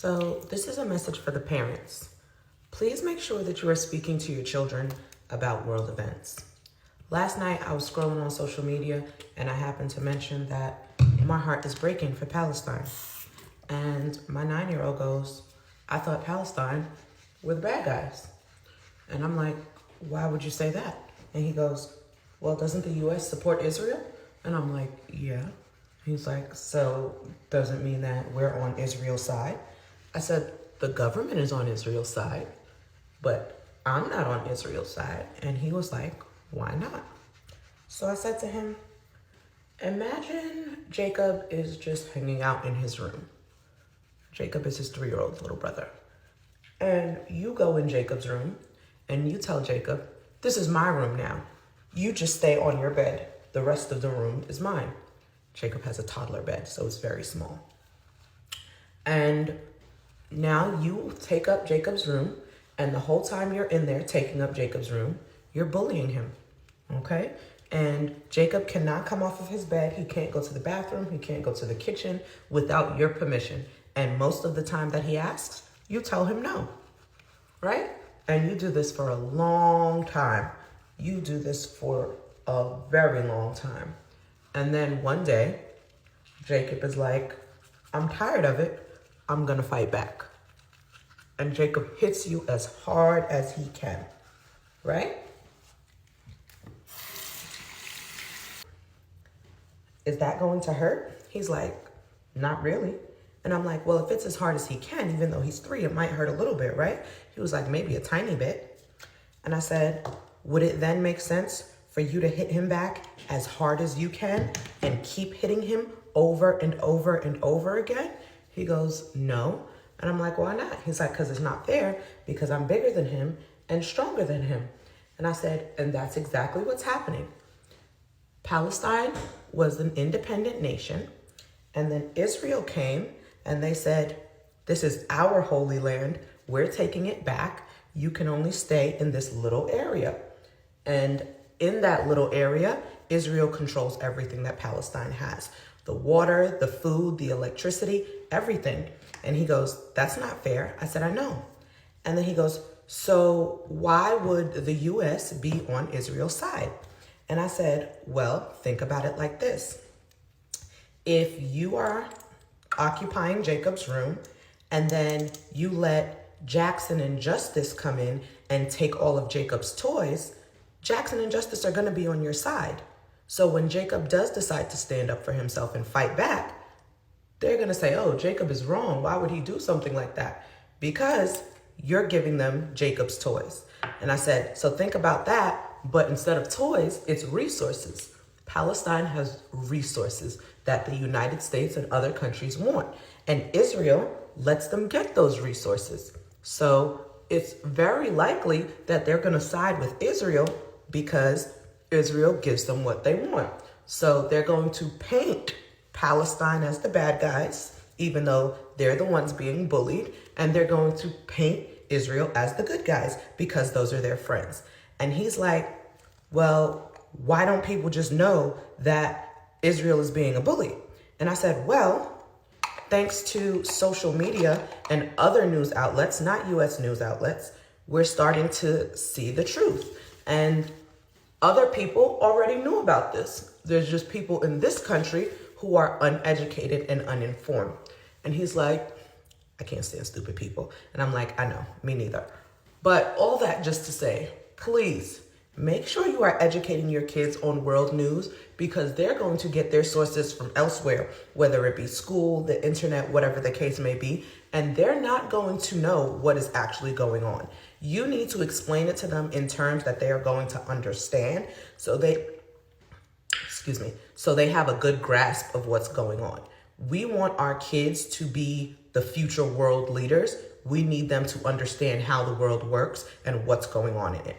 So this is a message for the parents. Please make sure that you are speaking to your children about world events. Last night I was scrolling on social media and I happened to mention that my heart is breaking for Palestine. And my 9-year-old goes, I thought Palestine were the bad guys. And I'm like, why would you say that? And he goes, well, doesn't the US support Israel? And I'm like, yeah. He's like, so doesn't mean that we're on Israel's side? I said, the government is on Israel's side, but I'm not on Israel's side. And he was like, why not? So I said to him, imagine Jacob is just hanging out in his room. Jacob is his 3-year-old little brother. And you go in Jacob's room and you tell Jacob, this is my room now. You just stay on your bed. The rest of the room is mine. Jacob has a toddler bed, so it's very small. And now you take up Jacob's room, and the whole time you're in there taking up Jacob's room, you're bullying him, okay? And Jacob cannot come off of his bed. He can't go to the bathroom. He can't go to the kitchen without your permission. And most of the time that he asks, you tell him no, right? And you do this for a long time. You do this for a very long time. And then one day, Jacob is like, I'm tired of it. I'm gonna fight back. And Jacob hits you as hard as he can, right? Is that going to hurt? He's like, not really. And I'm like, well, if it's as hard as he can, even though he's 3, it might hurt a little bit, right? He was like, maybe a tiny bit. And I said, would it then make sense for you to hit him back as hard as you can and keep hitting him over and over and over again? He goes, no. And I'm like, why not? He's like, because it's not fair, because I'm bigger than him and stronger than him. And I said, and that's exactly what's happening. Palestine was an independent nation, and then Israel came and they said, this is our holy land. We're taking it back. You can only stay in this little area. And in that little area, Israel controls everything that Palestine has. The water, the food, the electricity, everything. And he goes, that's not fair. I said, I know. And then he goes, so why would the US be on Israel's side? And I said, well, think about it like this. If you are occupying Jacob's room and then you let Jackson and Justice come in and take all of Jacob's toys, Jackson and Justice are going to be on your side. So when Jacob does decide to stand up for himself and fight back, they're going to say, oh, Jacob is wrong. Why would he do something like that? Because you're giving them Jacob's toys. And I said, so think about that. But instead of toys, it's resources. Palestine has resources that the United States and other countries want. And Israel lets them get those resources. So it's very likely that they're going to side with Israel because Israel gives them what they want. So they're going to paint Palestine as the bad guys, even though they're the ones being bullied. And they're going to paint Israel as the good guys because those are their friends. And he's like, well, why don't people just know that Israel is being a bully? And I said, well, thanks to social media and other news outlets, not US news outlets, we're starting to see the truth. And other people already knew about this. There's just people in this country who are uneducated and uninformed. And he's like, I can't stand stupid people. And I'm like, I know, me neither. But all that just to say, please make sure you are educating your kids on world news because they're going to get their sources from elsewhere, whether it be school, the internet, whatever the case may be, and they're not going to know what is actually going on. You need to explain it to them in terms that they are going to understand so they have a good grasp of what's going on. We want our kids to be the future world leaders. We need them to understand how the world works and what's going on in it.